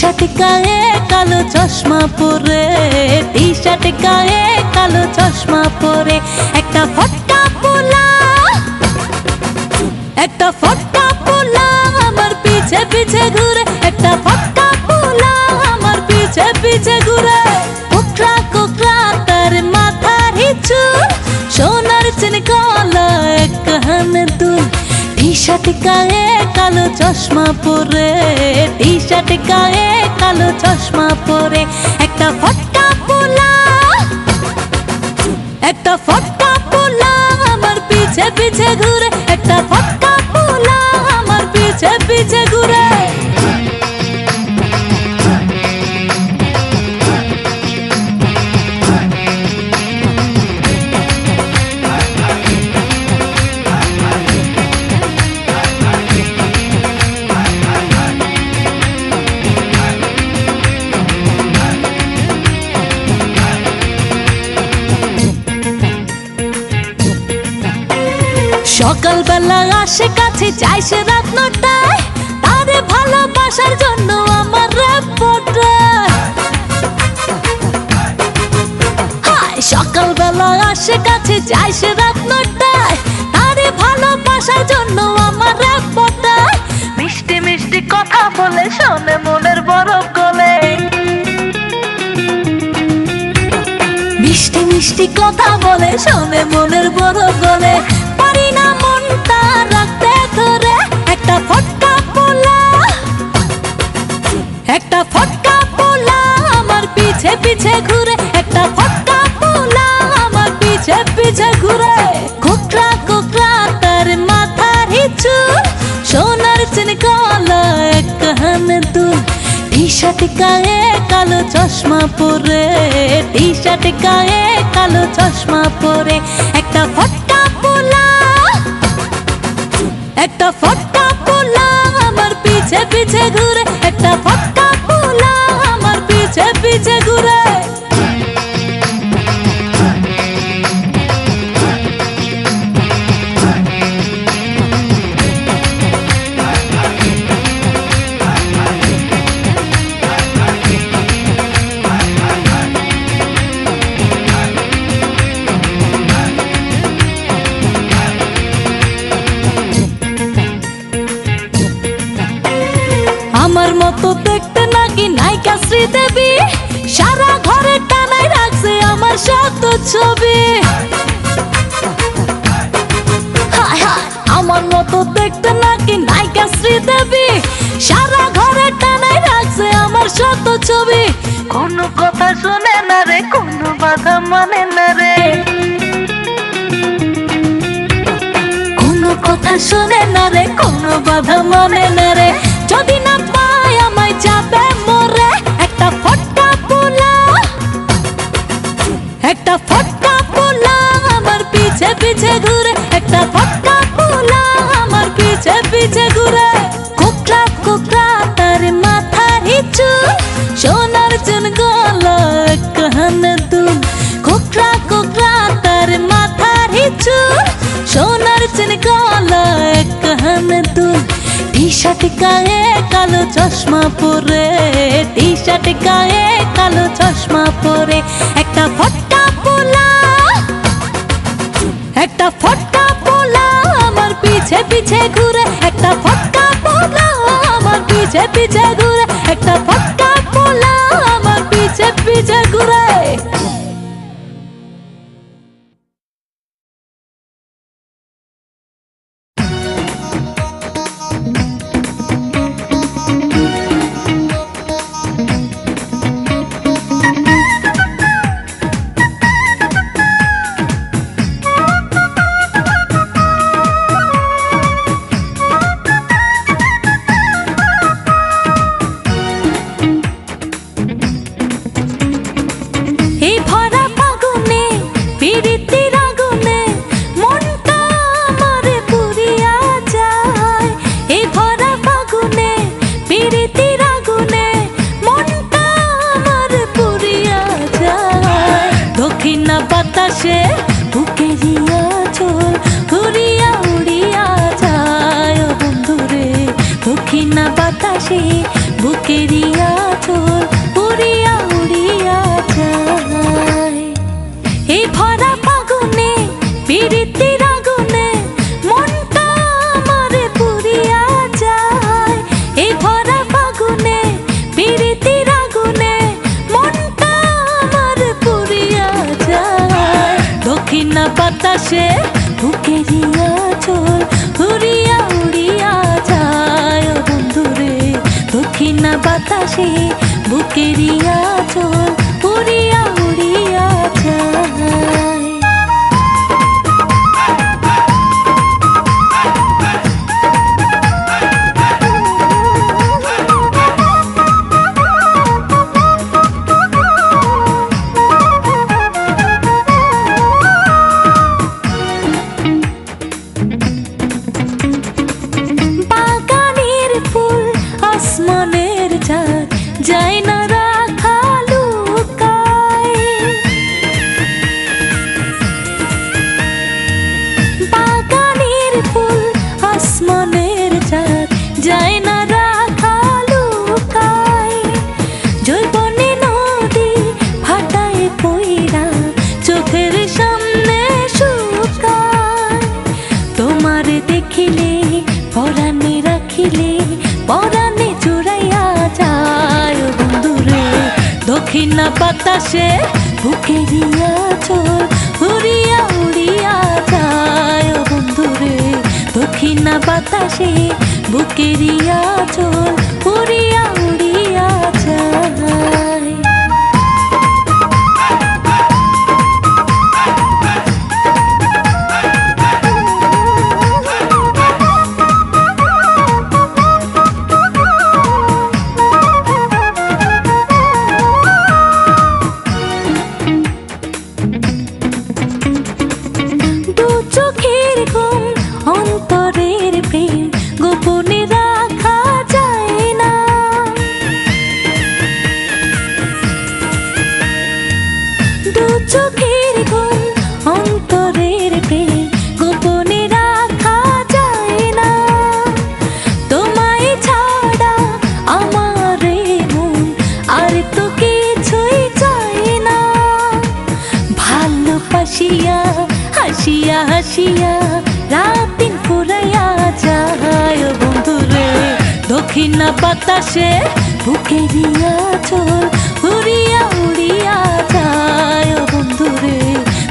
T-shirt গায়ে কালো চশমা পরে, টি-শার্ট গায়ে কালো চশমা পরে, একটা ফটকা পোলা, একটা ফটকা পোলা আমার পিছে পিছে ঘুরে, একটা ফটকা পোলা আমার পিছে পিছে ঘুরে। কোকড়া কোকড়া তার মাথার চুল, সোনার চেন গলা এক কানে দুল। টি-শার্ট গায়ে কালো চশমা পরে, টি-শার্ট গায়ে কালো চশমা পরে, একটা ফটকা পোলা, একটা ফটকা পোলা আমার পিছে পিছে ঘুরে, একটা ফটকা পোলা আমার পিছে পিছে ঘুরে। সকালবেলা আসে কাছে যায় সে রাত ৯টায়, তারে ভালোবাসার জন্য আমার রিপোর্টার। সকালবেলা আসে কাছে যায় সে রাত ৯টায়, তারে ভালোবাসার জন্য আমার রিপোর্টার। মিষ্টি মিষ্টি কথা বলে শোনে মনের বরফ গলে, মিষ্টি মিষ্টি কথা বলে শোনে মনের বরফ গলে। পারি না মনটা রাখতে ধরে, একটা ফটকা পোলা, একটা ফটকা পোলা আমার পিছে পিছে ঘুরে, একটা ফটকা পোলা আমার পিছে পিছে ঘুরে। কোকড়া কোকড়া তার মাথার চুল, সোনার চেন গলা এক কানে দুল। টি-শার্ট গায়ে কালো চশমা পরে, টি-শার্ট গায়ে কালো চশমা পরে, একটা ফটকা পোলা, একটা ফটকা পোলা আমার পিছে পিছে ঘুরে, একটা ফটকা পোলা আমার পিছে পিছে ঘুরে। আমার মতো দেখতে নাকি নায়িকা শ্রীদেবী, সারা ঘরে টানাই রাখছে আমার শত ছবি। আমার মতো দেখতে নাকি নায়িকা শ্রীদেবী, সারা ঘরে টানাই রাখছে আমার শত ছবি। কোনো কথা শুনে না রে, কোনো বাধা মানে না রে, কোনো কথা শুনে না রে, কোনো বাধা মানে না রে। যদি না পায় আমায় যাবে মরে, একটা ফটকা পোলা, একটা ফটকা পোলা আমার পিছে পিছে ঘুরে, একটা ফটকা পোলা আমার পিছে পিছে ঘুরে। কোকড়া কোকড়া তার মাথার চুল, সোনার চেন গলা এক কানে দুল। কোকড়া কোকড়া তার মাথার চুল, সোনার চেন গলা এক কানে দুল। টি-শার্ট গায়ে কালো চশমা পরে, টি-শার্ট গায়ে কালো চশমা পরে, একটা ফটকা পোলা, একটা ফটকা পোলা আমার পিছে পিছে ঘুরে, একটা ফটকা পোলা আমার পিছে পিছে ঘুরে, একটা ফটকা পোলা আমার পিছে পিছে ঘুরে। চোল উড়িয়া উড়িয়া যায়। এই ভরা ফাগুনে পিরিতির আগুনে মনটা আমার পুরিয়া যায়। এই ভরা ফাগুনে পিরিতির আগুনে মনটা আমার পুরিয়া যায়। দক্ষিণা বাতাসে বুকেরিয়া চোল উড়িয়া উড়িয়া যায়। ও বন্ধুরে দক্ষিণা বাতাসে বুকেরিয়া চোল উড়িয়া উড়িয়া যায়। বাগানের ফুল আসমানের চাঁদ যায় না রাখা লুকায়। বাগানের ফুল আসমানের চাঁদ যায় না রাখা লুকায়। জৈবনে নদী ভাটায় পইরা চোখের সামনে শুকায়। তোমার দেখিলে পরাণে রাখিলে পরাণে চুরাইয়া যায়। ও বন্ধুরে দক্ষিণা বাতাসে বুকেরিয়া চোল উড়িয়া উড়িয়া যায়। ও বন্ধুরে দক্ষিণা বাতাসে বুকেরিয়া চোল উড়িয়া উড়িয়া যায়। দু চোখের ঘুম অন্তরের প্রেম গোপনে রাখা যায় না। দু চোখের ঘুম অন্তরের প্রেম গোপনে রাখা যায় না। তোমায় ছাড়া আমার মন আর তো কিছুই চায় না। ভালোবাসিয়া হাসিয়া হাসিয়া রাত দিন ফুরাইয়া যায়। ও বন্ধুরে দক্ষিণা বাতাসে বুকেরিয়া চোল উড়িয়া উড়িয়া যায়। ও বন্ধুরে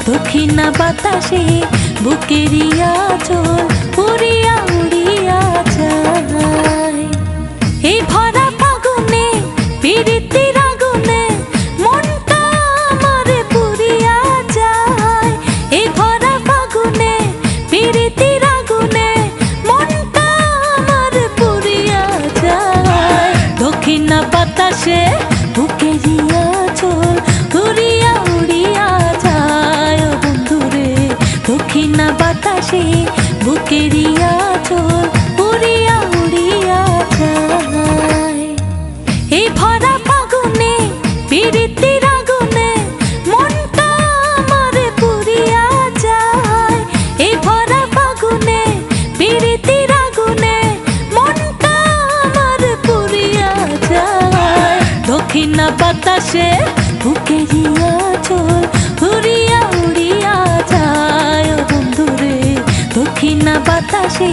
দক্ষিণা বাতাসে বুকেরিয়া চোল উড়িয়া উড়িয়া যায়। এই ভরা ফাগুনে পিরিতির আগুনে মনটা আমার পুরিয়া যায়। এই ভরা ফাগুনে পিরিতির আগুনে মনটা আমার পুরিয়া যায়। দক্ষিণা বাতাসে বুকেরিয়া চোল উড়িয়া উড়িয়া যায়। ও বন্ধুরে দক্ষিণা বাতাসে বুকেরিয়া চোল উড়িয়া উড়িয়া যায়। এই ভরা ফাগুনে পিরিতির আগুনে মনটা আমার পুরিয়া যায়। এই ভরা ফাগুনে পিরিতির আগুনে মনটা আমার পুরিয়া যায়। দক্ষিণা বাতাসে বুকেরিয়া চোল উড়িয়া উড়িয়া যায়। ও বন্ধুরে দক্ষিণা বাতাসে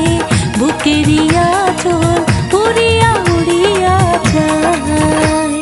বুকেরিয়া চোল উড়িয়া উড়িয়া যায়।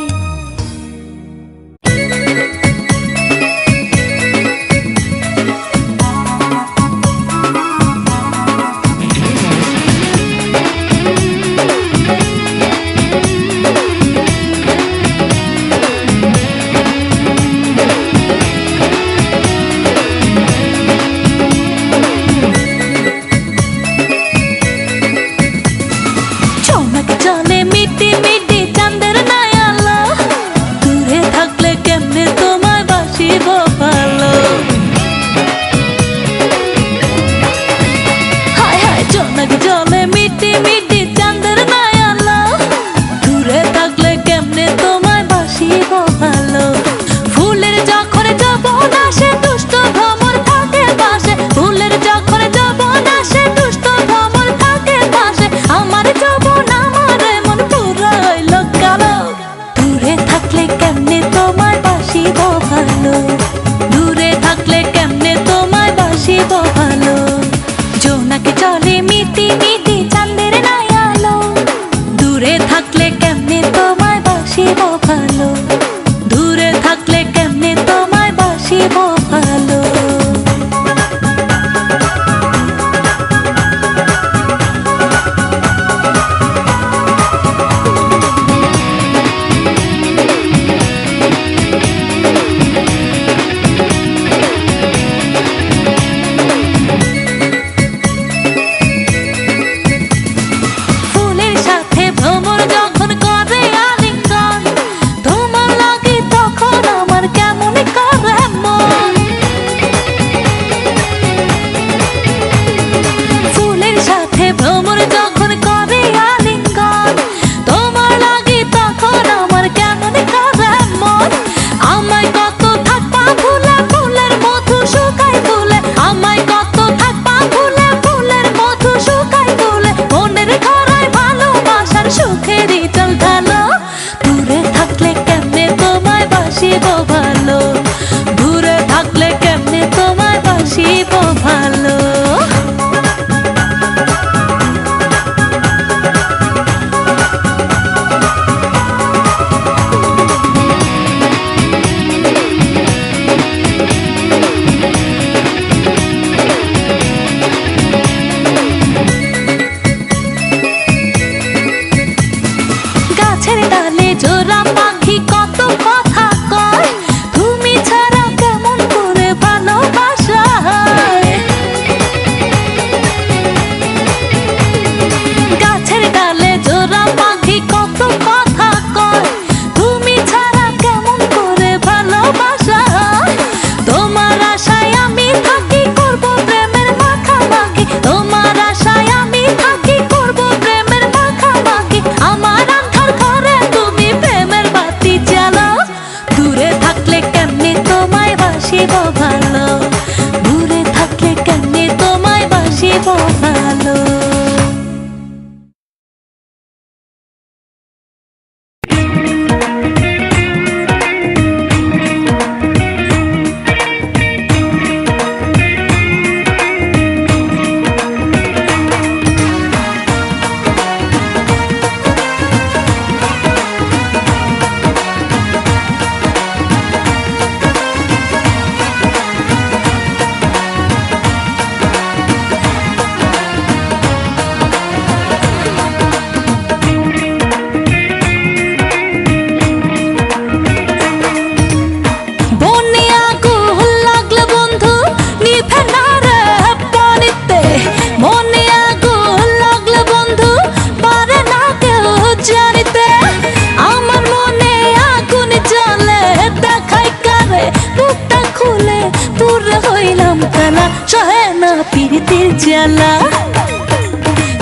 জ্বালা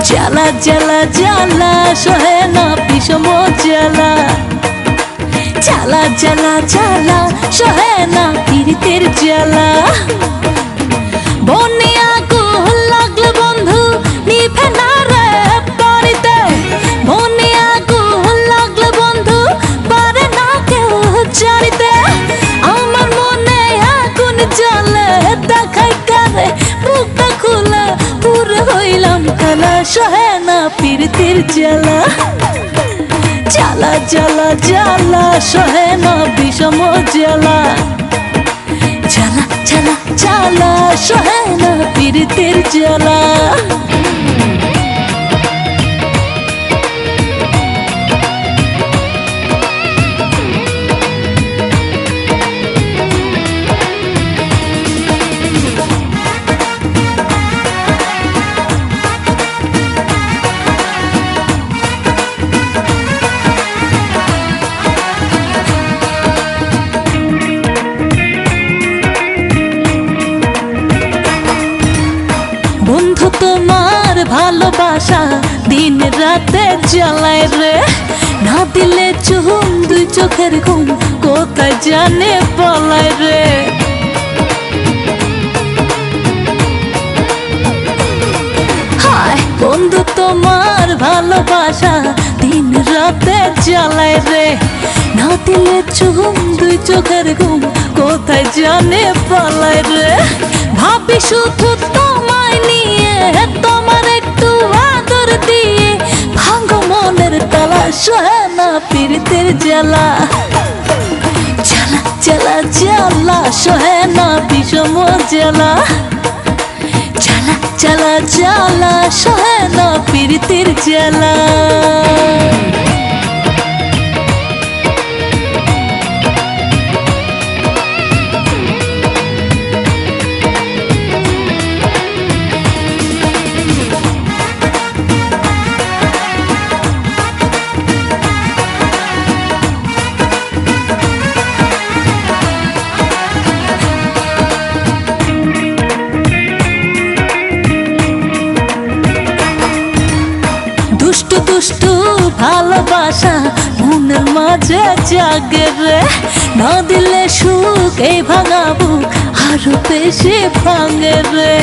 জ্বালা জ্বালা জ্বালা সহে না বিষম জ্বালা জ্বালা জ্বালা জ্বালা সহে না পীড়িতের জ্বালা বনে আগুন লাগলে বন্ধু নিভে না রে বাড়িতে বনে আগুন লাগলে বন্ধু পারে না কেউ জানিতে আমার মনে আগুন জ্বলে দেখাই কারে বুকটা খুলে পুরো হইলাম কালা সহে না পীড়িতের জ্বালা জ্বালা জ্বালা জ্বালা সহে না বিষম জ্বালা জ্বালা জ্বালা জ্বালা সহে না পীড়িতের জ্বালা তোমার ভালোবাসা দিন রাতে জ্বালায় রে না দিলে চুম দুই চোখের ঘুম কোথায় জানে পলায় রে হায় বন্ধু তোমার ভালোবাসা দিন রাতে জ্বালায় রে না দিলে চুম দুই চোখের ঘুম কোথায় জানে পলায় রে ভাবি শুধু তোমায় নিয়ে তোমার একটু আদর দিয়ে ভাঙো মনের তালা সহে না পীড়িতের জ্বালা জ্বালা জ্বালা জ্বালা সহে না বিষম জ্বালা জ্বালা জ্বালা জ্বালা সহে না পীড়িতের জ্বালা দুষ্টু দুষ্টু ভালোবাসা মনের মাঝে জাগে রে না দিলে সুখ এই ভাঙা বুক আরো বেশি ভাঙে রে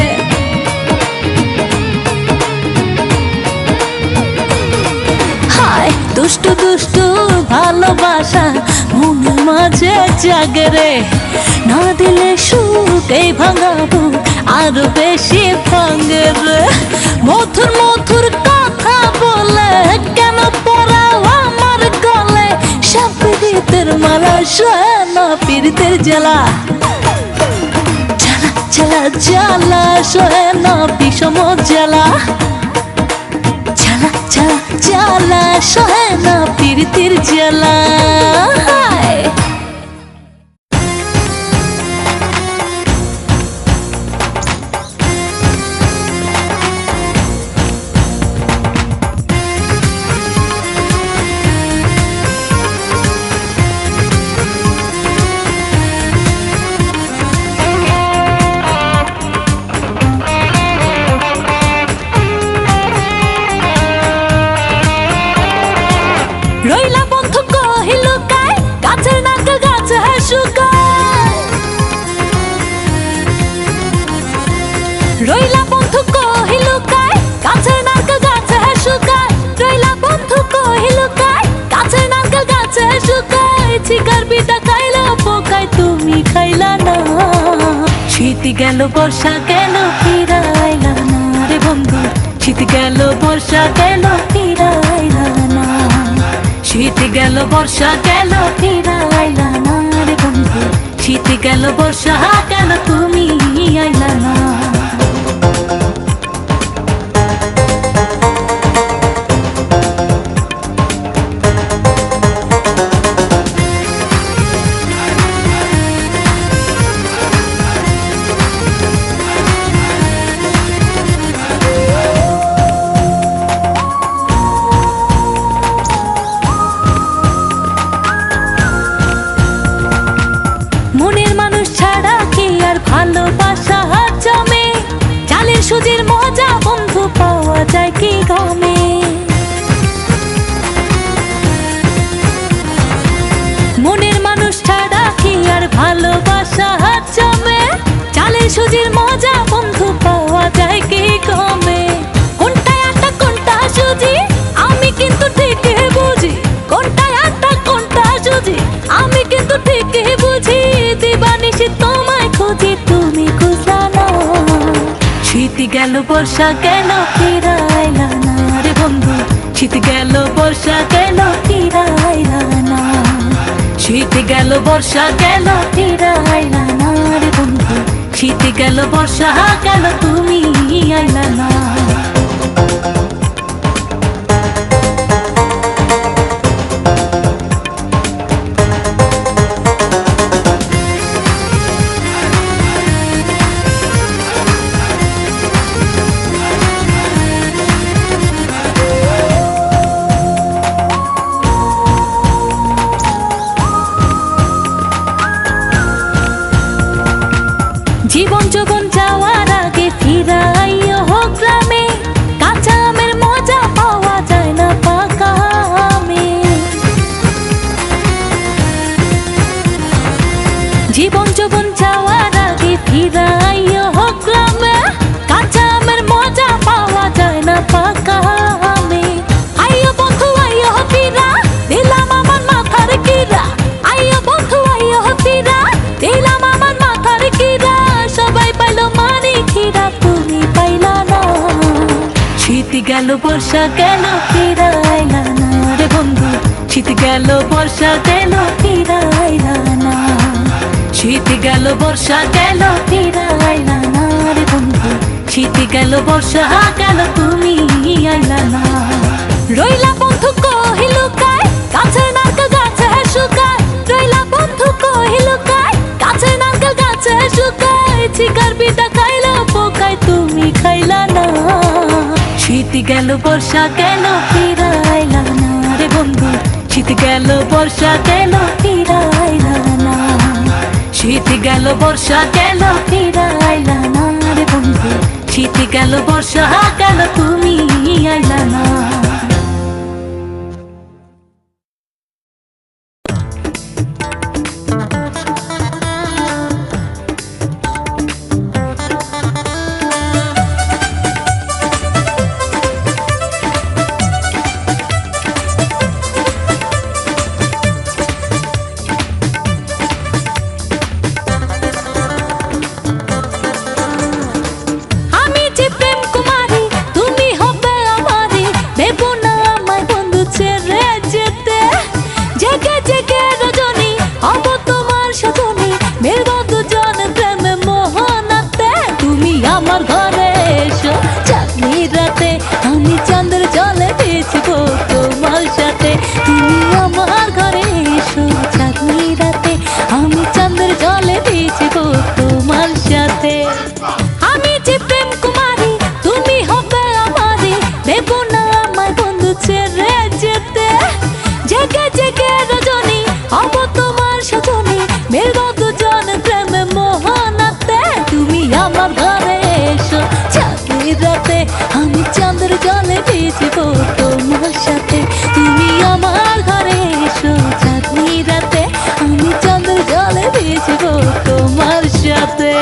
হায় দুষ্টু দুষ্টু ভালোবাসা মনের মাঝে জাগে রে না দিলে সুখ এই ভাঙা বুক আরো বেশি ভাঙে রে মধুর মধুর কথা বলে কেন পরাও আমার গলে সব পীড়িতের মালা সহে না পীড়িতের জ্বালা জ্বালা জ্বালা জ্বালা সহে না বিষম জ্বালা জ্বালা জ্বালা জ্বালা সহে না পীড়িতের জ্বালা রইলা বন্ধু কহিল কায় গাছের নারকেল গাছে শুকায় রইলা বন্ধু কহিল কায় গাছের নারকেল গাছে শুকায় রইলা বন্ধু কহিল কায় গাছের নারকেল গাছে শুকায় চিকার বিটা খাইলা পোকায় তুমি খাইলা না শীত গেল বর্ষা গেল ফিরাইলা না রে বন্ধু শীত গেল বর্ষা গেল ফিরাইলা না শীত গেল বর্ষা গেল ফিরাইলা না রে বন্ধু শীত গেল বর্ষা গেল তুমি আইলা না মনের মানুষ ছাড়া কি আর ভালোবাসা জমে বর্ষা গেল ফিরাইলা না রে বন্ধু, শীত গেল বর্ষা গেল ফিরাইলা না। শীত গেল বর্ষা গেল ফিরাইলা না রে বন্ধু, শীত গেল বর্ষা গেল তুমি আইলা না। জীবন যৌবন যাওয়ার আগে ফিরাইও গ্রামে, কাঁচা আমের মজা পাওয়া যায় না পাকা আমে। জীবন যৌবন যাওয়ার আগে ফিরাইও গ্রামে, কাঁচা আমের মজা পাওয়া যায় না পাকা আমে। আইও বন্ধু আইও ফিরা, দিলাম আমার মাথার কিরা। আইও বন্ধু আইও ফিরা, দিলাম আমার মাথার কিরা। সবাই পাইলো মানে খিরা, তুমি পাইলা না। শীত গেল বর্ষা গেল ফিরাইলা না রে বন্ধু, শীত গেল বর্ষা গেল ফিরাইলা না। শীত গেল বর্ষা গেল ফিরাইলা না রে বন্ধু, শীত গেল বর্ষা গেল তুমি আইলা না। রইলা বন্ধু কহিল কায়, গাছের নারকেল গাছে শুকায়। রইলা বন্ধু কহিল কায়, গাছের নারকেল গাছে শুকায়। চিকার পিঠা খাইলা পোকায়, তুমি খাইলা না। শীত গেল বর্ষা গেল ফিরাইলা না রে বন্ধু, শীত গেল বর্ষা গেল ফিরাইলা না। শীত গেল বর্ষা গেল ফিরাইলা না রে বন্ধু, শীত গেল বর্ষা গেল তুমি আইলা না। আমার ঘরে এসো চাঁদনি রাতে, আমি চাঁদের জলে ভিজবো তোমার সাথে। তুমি আমার ঘরে এসো চাঁদনি রাতে, আমি চাঁদের জলে ভিজবো তোমার সাথে। আমি যে প্রেম কুমারী, তুমি হবে আমারই, দেবো না আমায় বন্ধু ছেড়ে যেতে। জেগে জেগে রজনী হব তোমার সজনী, মেলবো দুজন প্রেমে মোহনাতে। তুমি আমার ঘরে এসো চাঁদনি রাতে, আমি চাঁদের জলে ভিজবো তোমার সাথে। তুমি আমার ঘরে এসো চাঁদনি রাতে, আমি চাঁদের জলে ভিজবো তোমার সাথে।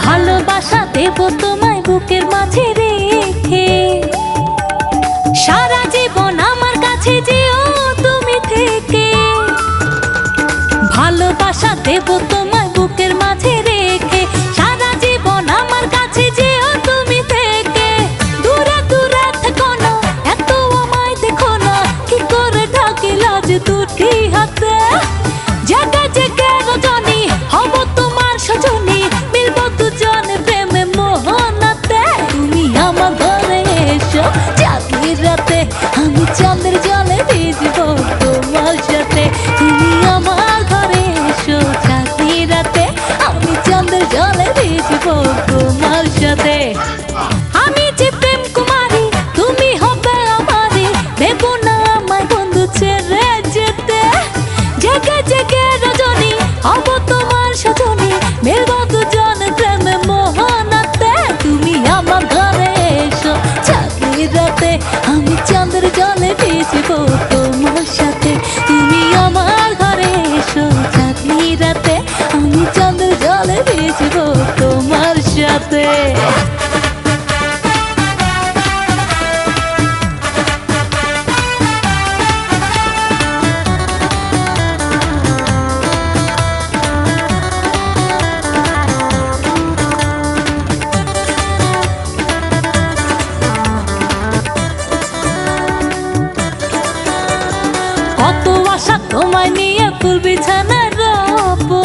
ভালোবাসা দেব তোমায় বুকের মাঝে রেখে, সারা জীবন আমার কাছে যেও তুমি থেকে। ভালোবাসা দেব তোমায় বুকের মাঝে রেখে, সারা জীবন আমার কাছে যেও তুমি থেকে। দূরে দূরে থেকো না, এত আমায় দেখো না, কি করে ঢাকি লাজ দুটি হাতে। জেগে জেগে রজনী হব তোমার সজনী, মিলবো দুজন প্রেমে মোহনাতে। তুমি আমার ঘরে এসো চাঁদনি রাতে, আমি চাঁদের জলে ভিজবো তোমার সাথে। তুমি আমার ঘরে এসো চাঁদনি রাতে, আমি চাঁদের জলে ভিজবো তোমার সাথে। আমি যে প্রেম কুমারী, তুমি হবে আমারই, দেবো না আমায় বন্ধু ছেড়ে যেতে। জেগে জেগে রজনী হব তোমার সজনী, মিলবো দুজন প্রেমে মোহনাতে। তুমি আমার ঘরে এসো চাঁদনি রাতে, আমি চাঁদের জলে ভিজবো তোমার সাথে। তুমি আমার ঘরে এসো চাঁদনি চাঁদনি রাতে আমি চাঁদের জলে ভিজবো তোমার সাথে। কত আশা তোমায় নিয়ে ফুল বিছানায় রবো,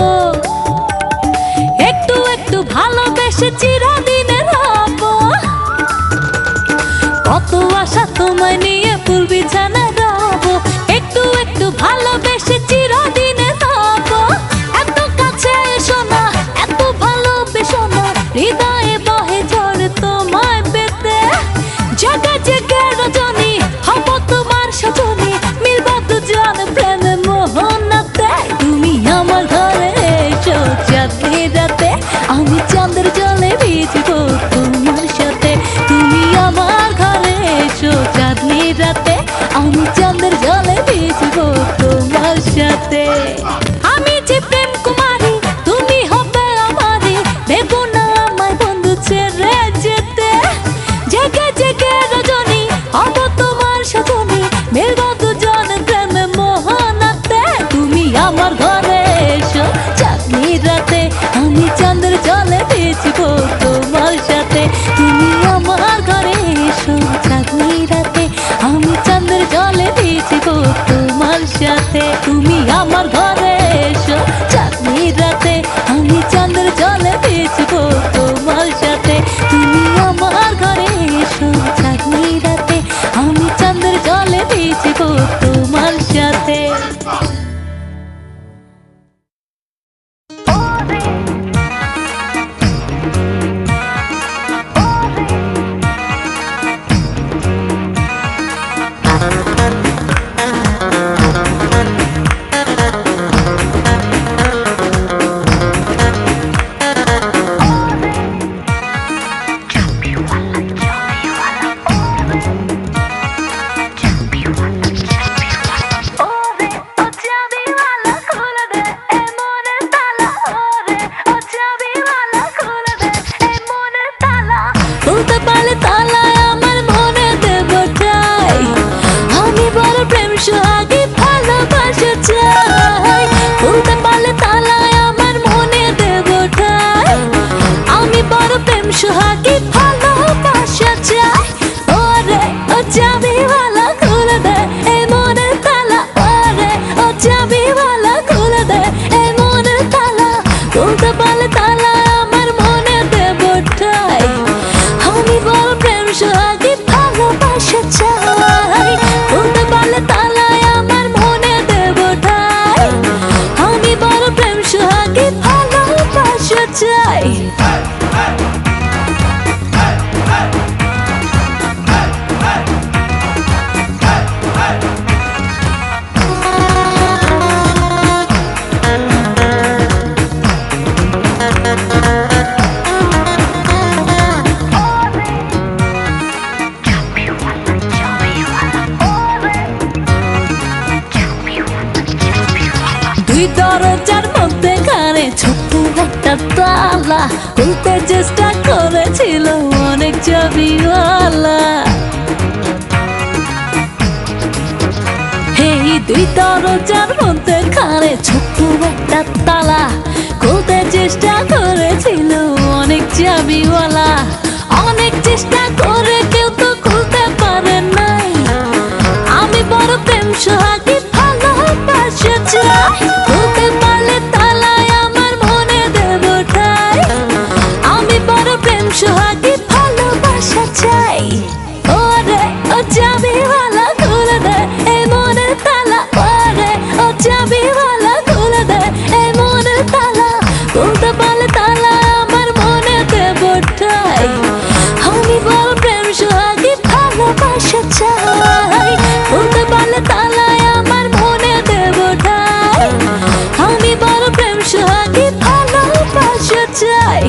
একটু একটু ভালোবেসে চিরদিনের হবো। কত আশা তোমায় নিয়ে ফুল বিছানায় রবো, একটু একটু ভালোবেসে চিরদিনের হবো। এত কাছে এসো না, এত ভালোবেসো না, হৃদয়ে বহে ঝড় তোমায় পেতে। জেগে জেগে রজনী হব তোমার সজনী, মিলব দুজন প্রেমে মোহনাতে। তুমি আমার ঘরে এসো চাঁদনি রাতে আমি চাঁদের জলে ভিজবো তোমার সাথে। তুমি আমার ঘরে এসো চাঁদনি রাতে আমি চাঁদের জলে ভিজবো তোমার সাথে। আমি যে প্রেম কুমারী তুমি হবে আমারই, দেবো না আমায় বন্ধু ছেড়ে যেতে। জেগে জেগে রজনী হব তোমার সজনী, মিলব দুজন প্রেমে মোহনাতে। তুমি আমার ঘরে এসো চাঁদনি রাতে আমি চাঁদের জলে ভিজবো তোমার সাথে। তুমি আমার ঘরে এসো চাঁদনি রাতে আমি চাঁদের জলে ভিজবো তোমার সাথে। তুমি আমার ঘরে এসো চাঁদনি রাতে আমি চাঁদের জলে ভিজবো তোমার সাথে। তুমি আমার ঘরে এসো চাঁদনি রাতে আমি চাঁদের জলে ভিজবো তোমার সাথে। খুলতে পারলে তালায় আমার মনে দেব ঠাই, আমি বড় প্রেম সোহাগী ভালোবাসা চাই। খুলতে পারলে তালায় আমার মনে দেব ঠাই, আমি বড় প্রেম সোহাগী ভালোবাসা চাই। ওরে ও চাবিওয়ালা খুলে দে এই মনের তালা, ওরে ও চাবিওয়ালা খুলে দে এই মনের তালা। খুলতে পারলে তালায় আমার মনে দেব ঠাই, আমি বড় প্রেম সোহাগী ভালোবাসা চাই। খুলতে পারলে তালায় আমার মনে দেব ঠাই, আমি বড় প্রেম সোহাগী ভালোবাসা চাই। দুই দরজার মধ্যে ঘরে ছোট্ট একটা তালা, খুলতে চেষ্টা করেছিল অনেক চাবিওয়ালা। এই দুই দরজার মধ্যে ঘরে ছোট্ট একটা তালা, খুলতে চেষ্টা করেছিল অনেক চাবিওয়ালা। অনেক চেষ্টা করে কেউ তো খুলতে পারে নাই, আমি বড় প্রেম সোহাগী ভালোবাসা চাই। খুলতে পারলে তালায় আমার মনে দেব ঠাই, আমি বড় প্রেম সোহাগী ভালোবাসা চাই। ওরে ও চাবিওয়ালা খুলে দে এই মনের তালা, ওরে ও চাবিওয়ালা খুলে দে এই মনের তালা। খুলতে পারলে তালায় আমার মনে দেব ঠাই, আমি বড় প্রেম সোহাগী ভালোবাসা চাই। খুলতে পারলে তালায় আমার মনে দেব ঠাই, আমি বড় প্রেম সোহাগী ভালোবাসা চাই।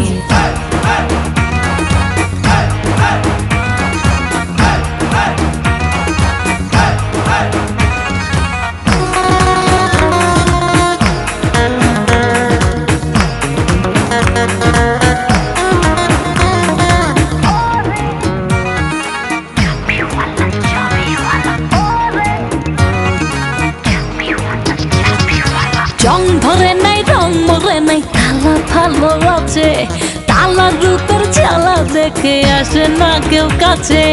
আমার রূপের জ্বালা দেখে আসে না কেউ কাছে।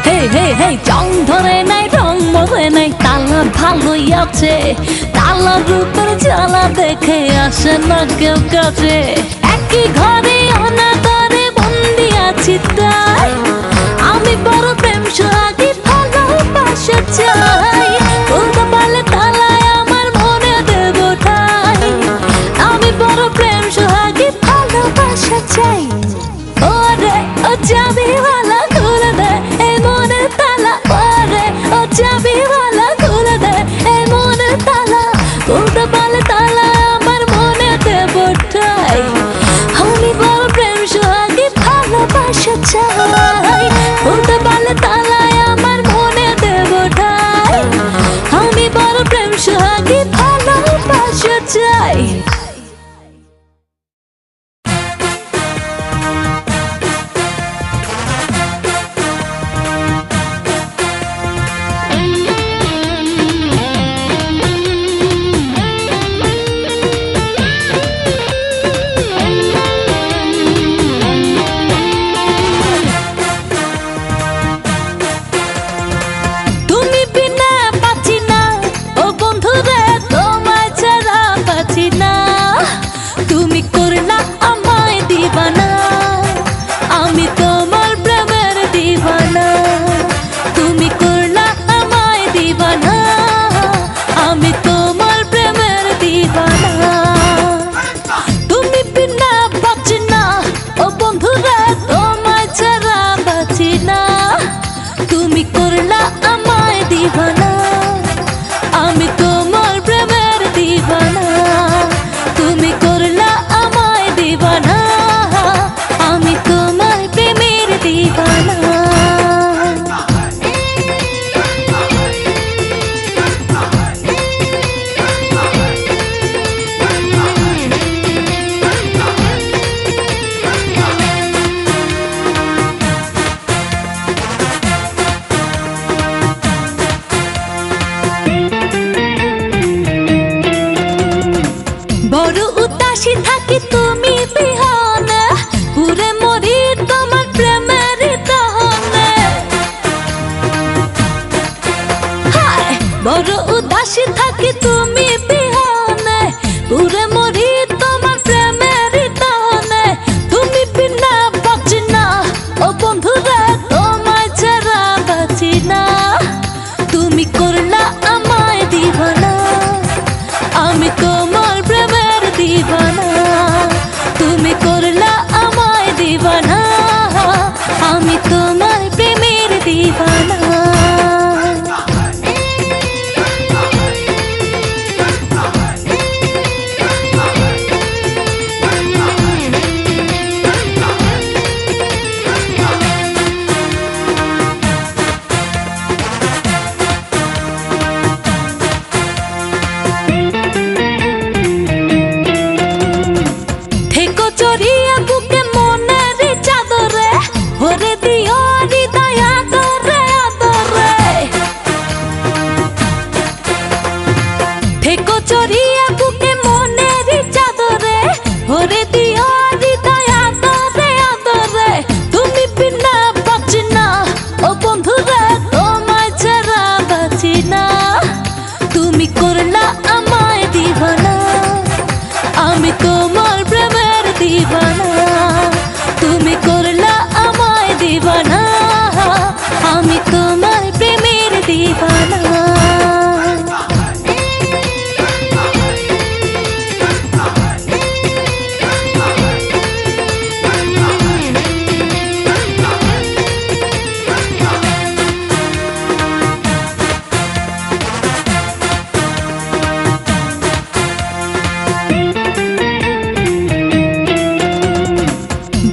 হে হে হে চং ধরে নাই রং মরে নাই তালা ভালোই আছে, তালা রূপের জ্বালা দেখে আসে না কেউ কাছে। একই ঘরে অনাদরে বন্দি আছি তাই আমি বড় প্রেম সোহাগী ভালোবাসা চাই। খুলতে পারলে তালায় আমার মনে দেব ঠাই, আমি বড় প্রেম সোহাগী ভালোবাসা চাই। ওরে ও চাবিওয়ালা খুলে দে এই মনের তালা, ওরে ও চাবিওয়ালা খুলে দে এই মনের তালা। খুলতে পারলে তালা আমার মনে দেব ঠাই, আমি বড় প্রেম সোহাগী ভালোবাসা চাই। খুলতে পারলে তালায় আমার মনে দেব ঠাই, আমি বড় প্রেম সোহাগী ভালোবাসা চাই। বড় উদাসী থাকি তুমি বিহনে, পুরে মরি তোমার প্রেমের টানে। তুমি বিনা বাঁচি না ও বন্ধুরা তোমায় ছাড়া বাঁচি না। তুমি করলা আমায় দিবানা, আমি তোমার প্রেমের দিবানা। তুমি করলা আমায় দিবানা, আমি তোমার প্রেমের দিবানা।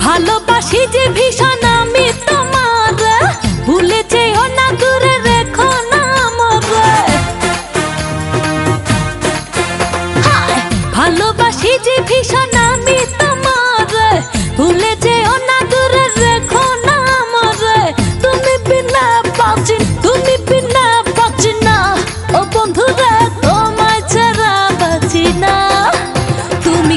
ভালোবাসি যে ভীষণ আমি তোমার, ভুলে যেও না দূরে রেখো না আমারে। ভালোবাসি যে ভীষণ আমি তোমার, ভুলে যেও না দূরে রেখো না আমারে। তুমি বিনা বাঁচি, তুমি বিনা বাঁচি না ও বন্ধুরা তোমায় ছাড়া বাঁচি না। তুমি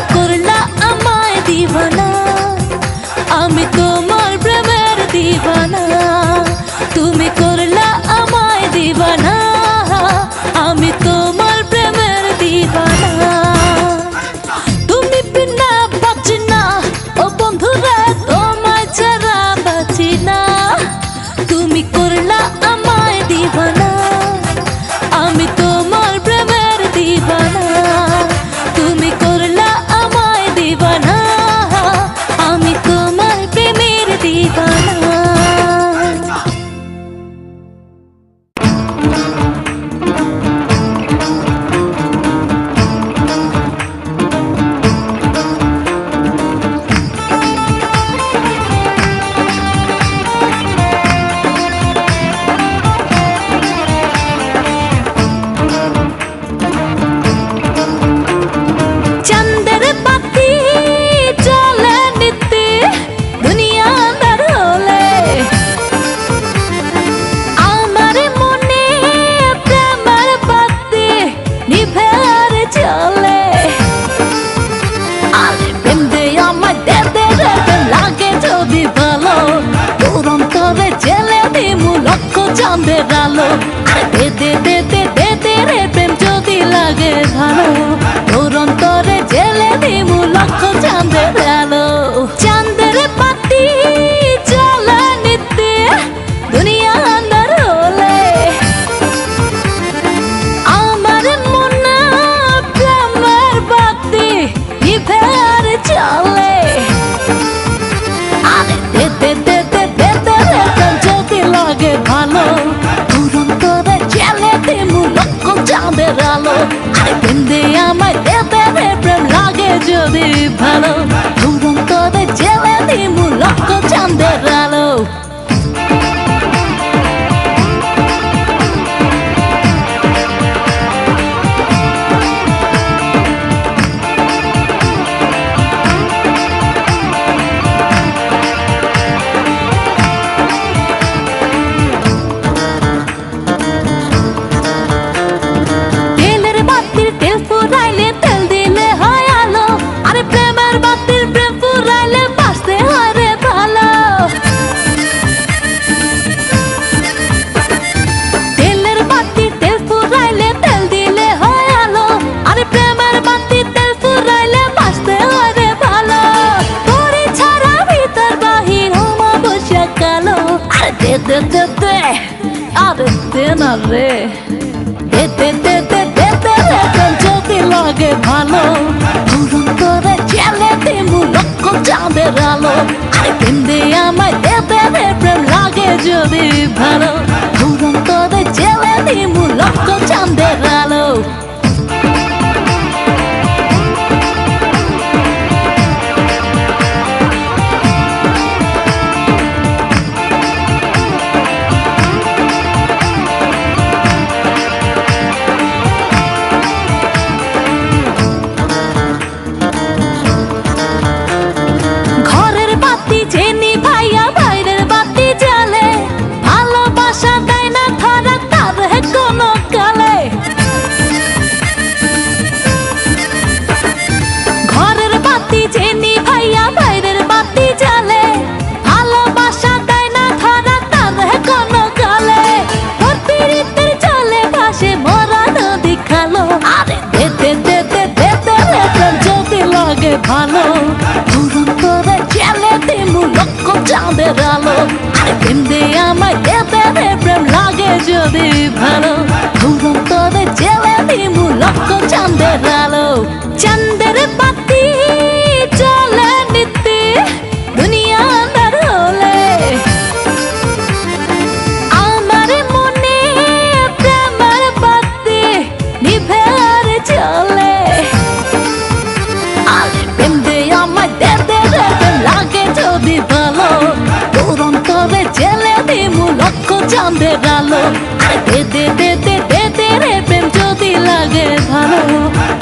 লাগে ভালো তোর অন্তরে জেলে দিমু লক্ষ চাঁদের আলো চাঁদের পাতি জ্বালানিতে দুনিয়া আন্ধার হলে আমার মনে প্রেমের বাতি নিভে আর চলে আরে দে দে দে দে দে দে রে যদি লাগে ভালো তোর অন্তরে জেলে দিমু লক্ষ চাঁদের আলো আরে বিন্দে আমায় দে দে রে প্রেম লাগে যদি ভালো তোর অন্তরে জেলে দিমু লক্ষ চাঁদের আলো দে দে দে আরে দে না রে দে দে দে দে দে দে রে যদি লাগে ভালো তোর অন্তরে জেলে দিমু লক্ষ চাঁদের আলো আরে বিন্দে আমায় দে দে রে প্রেম লাগে যদি ভালো তোর অন্তরে জেলে দিমু লক্ষ চাঁদের আলো ভালো তোর অন্তরে জেলে দিমু লক্ষ চাঁদের আলো আরে বিন্দে আমায় দে দে রে প্রেম লাগে যদি ভালো তোর অন্তরে জেলে দিমু লক্ষ চাঁদের আলো চাঁদের পাতি জ্বলে নিতে দুনিয়া আন্ধার হলে আমার মনে প্রেমের বাতি নিভে আর চলে জেলে দিমু লক্ষ চাঁদের আলো আরে দে দে দে দে দে দে রে প্রেম যদি লাগে ভালো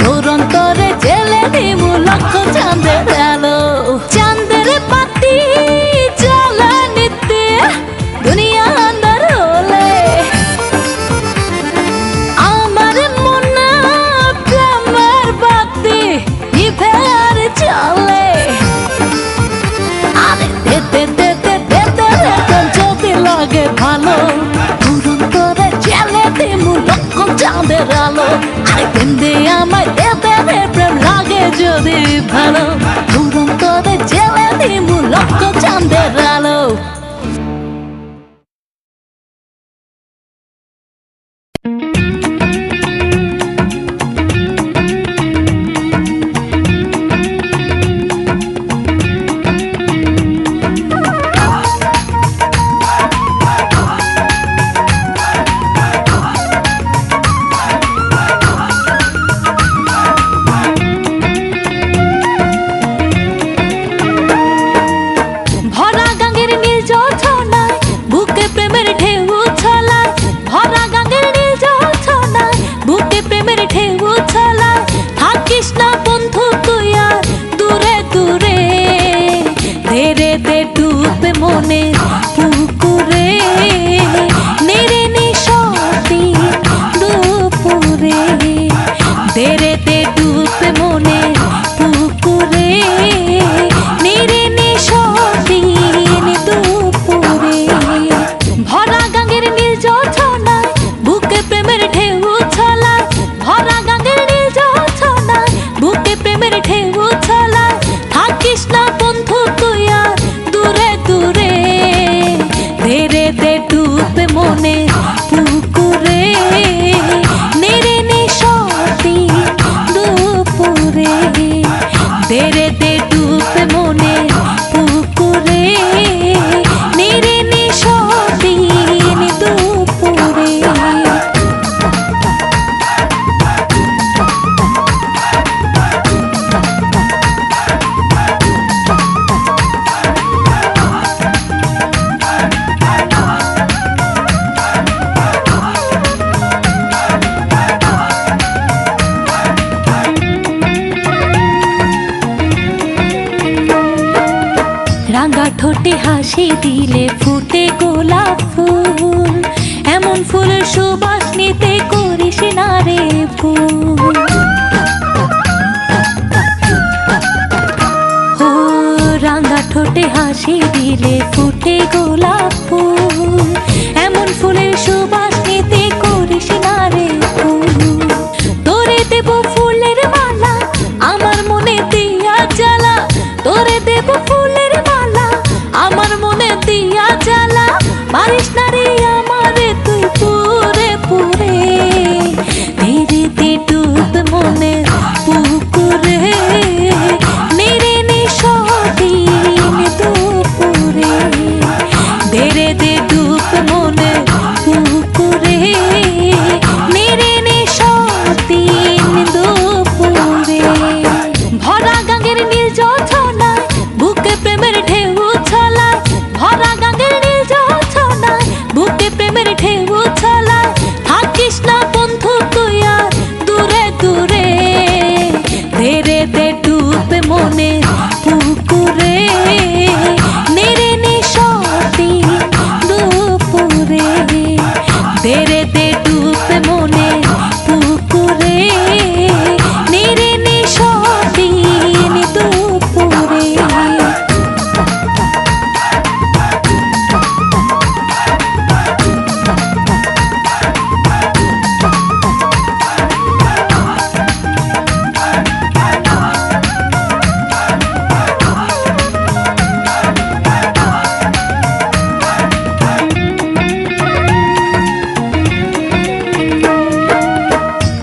তোর অন্তরে জেলে দিমু লক্ষ চাঁদের আলো চাঁদের পাতি জ্বালানিতে দুনিয়া আন্ধার হলে আমার মনে প্রেমের বাতি নিভে আর চলে আরে দে দে দে লাগে ভালো তোর অন্তরে জেলে দিমু লক্ষ চাঁদের আলো আরে বিন্দে আমায় দে দে রে প্রেম লাগে যদি ভালো তোর অন্তরে জেলে দিমু লক্ষ চাঁদের আলো ভরা গাঙ্গের ঠোঁটে হাসি দিলে ফুটে গোলাপ ফুল, এমন ফুলের সুবাস নিতে করিস না রে ভুল। ও রাঙা ঠোঁটে হাসি দিলে ফুটে গোলাপ ফুল, এমন ফুলের সুবাস নিতে করিস না রে ভুল। তোরে দেব ফুলের মালা, আমার মনে দিয়া জ্বালা, তোরে দেব ফুলের মালা, আমার মনে দিয়া জ্বালা, পারিস না রে আমারে তুই পুরে পুরে। ধীরে ধীরে ডুব মনে পুকুরে, নেড়ে নিশদিন দুপুরে। ধীরে ধীরে ডুব মনে পুকুরে, নেড়ে নিশদিন দুপুরে। ভরা গাঙ্গের নীল জোছনায় বুকে প্রেমের ঢেউ ছলায়, ভরা গাঙ্গের নীল জোছনায় বুকে প্রেমের ঢেউ ছলায়। থাকিস না বন্ধু তুই আর দূরে দূরে, ধীরে ধীরে ডুব মনে পুকুরে, নেড়ে নিশদিন দুপুরে। ধীরে ধীরে ডুব মনে পুকুরে, নেড়ে নিশদিন দুপুরে।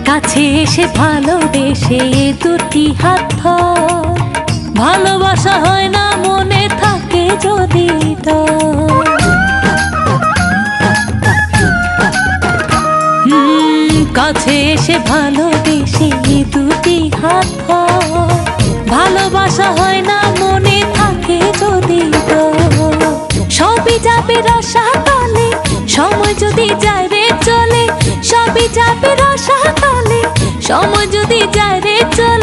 কাছে এসে ভালোবেসে দুটি হাত ধর, ভালোবাসা হয় না মনে থাকে যদি ডর। কাছে এসে ভালোবেসে দুটি হাত ধর, ভালোবাসা হয় না মনে থাকে যদি ডর। সবই যাবে রসাতলে, সময় যদি যায় রে চলে, সবই যাবে রসাতলে, সময় যদি যায় রে চলে।